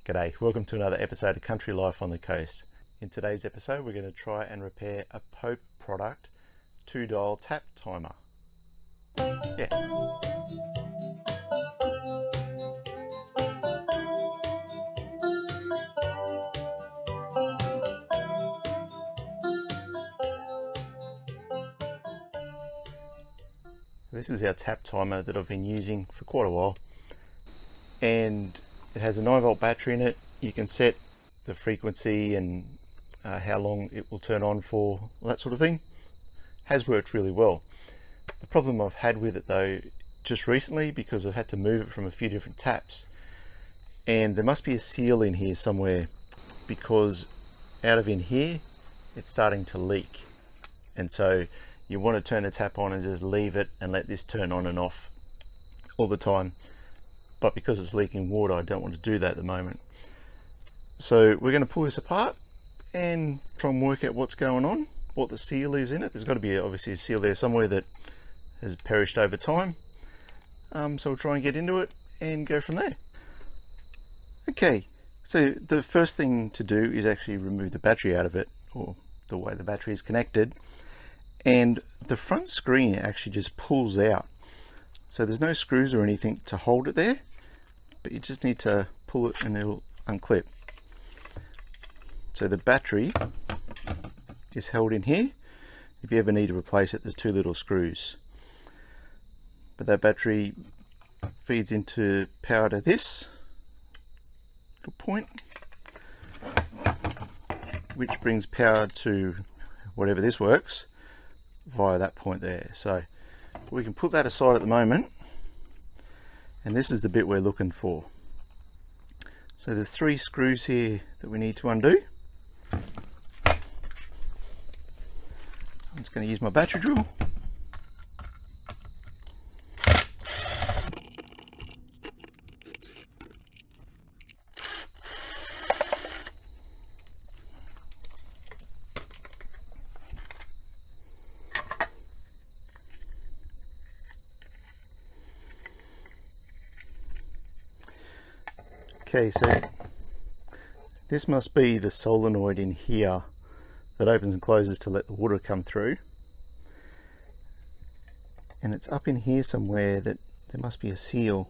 G'day, welcome to another episode of Country Life on the Coast. In today's episode we're going to try and repair a Pope product 2-dial tap timer. Yeah. This is our tap timer that I've been using for quite a while, and it has a 9-volt battery in it. You can set the frequency and how long it will turn on for, that sort of thing. Has worked really well. The problem I've had with it though just recently, because I've had to move it from a few different taps, and there must be a seal in here somewhere, because out of in here it's starting to leak, and so you want to turn the tap on and just leave it and let this turn on and off all the time. But because it's leaking water, I don't want to do that at the moment. So we're going to pull this apart and try and work out what's going on, what the seal is in it. There's got to be obviously a seal there somewhere that has perished over time. So we'll try and get into it and go from there. Okay, so the first thing to do is actually remove the battery out of it, or the way the battery is connected. And the front screen actually just pulls out. So there's no screws or anything to hold it there, but you just need to pull it and it'll unclip. So the battery is held in here. If you ever need to replace it, there's 2 little screws. But that battery feeds into power to this little point, which brings power to whatever this works via that point there. So we can put that aside at the moment, and this is the bit we're looking for. So there's 3 screws here that we need to undo. I'm just going to use my battery drill. Okay, so this must be the solenoid in here that opens and closes to let the water come through. And it's up in here somewhere that there must be a seal.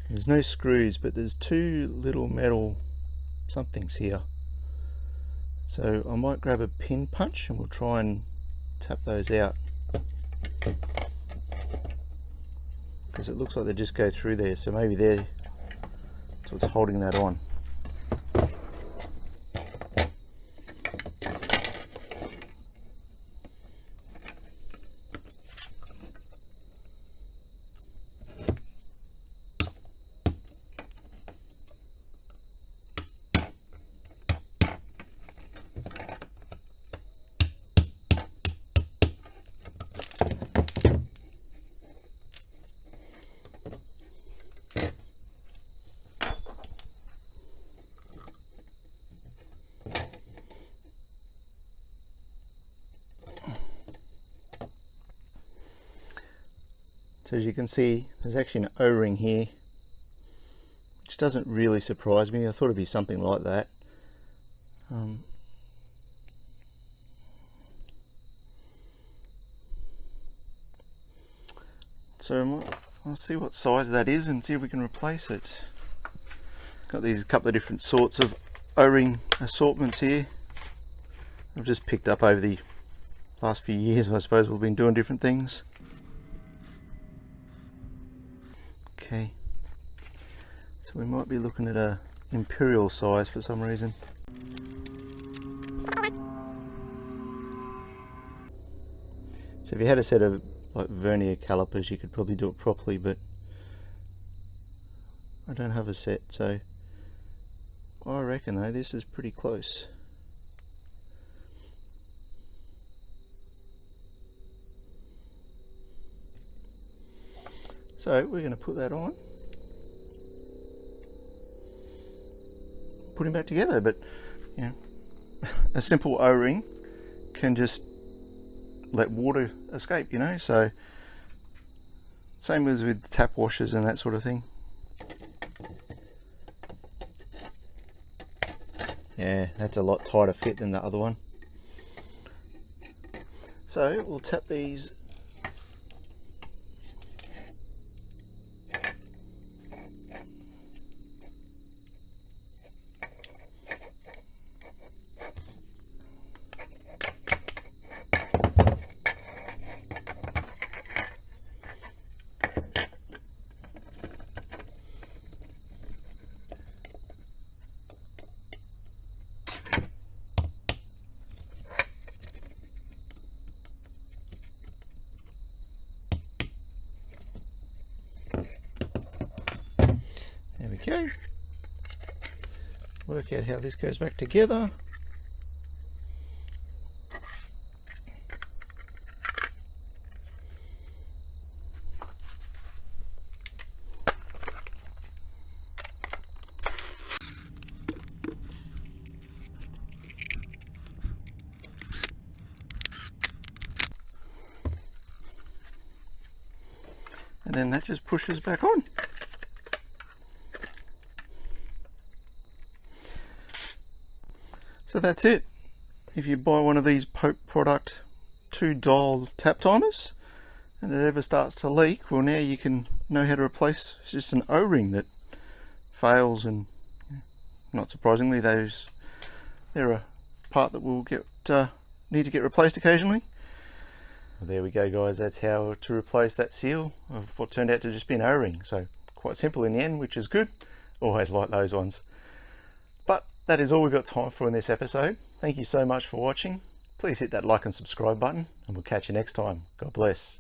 There's no screws, but there's 2 little metal somethings here. So I might grab a pin punch and we'll try and tap those out, because it looks like they just go through there, so maybe that's what's holding that on. So as you can see, there's actually an O-ring here, which doesn't really surprise me. I thought it'd be something like that. So I'll see what size that is and see if we can replace it. Got these couple of different sorts of O-ring assortments here. I've just picked up over the last few years, I suppose. We've been doing different things. Okay, so we might be looking at a imperial size for some reason. So if you had a set of like vernier calipers, you could probably do it properly, but I don't have a set, so I reckon though this is pretty close. So we're going to put that on, put him back together, but you know, a simple O-ring can just let water escape, you know. So same as with tap washers and that sort of thing. Yeah, that's a lot tighter fit than the other one. So we'll tap these There we go. Work out how this goes back together. And then that just pushes back on. So that's it. If you buy one of these Pope product 2-dial tap timers and it ever starts to leak, well, now you can know how to replace. It's just an O-ring that fails, and not surprisingly they're a part that will need to get replaced occasionally. Well, there we go, guys. That's how to replace that seal of what turned out to just be an O-ring. So quite simple in the end, which is good. Always like those ones. But that is all we've got time for in this episode. Thank you so much for watching. Please hit that like and subscribe button, and we'll catch you next time. God bless.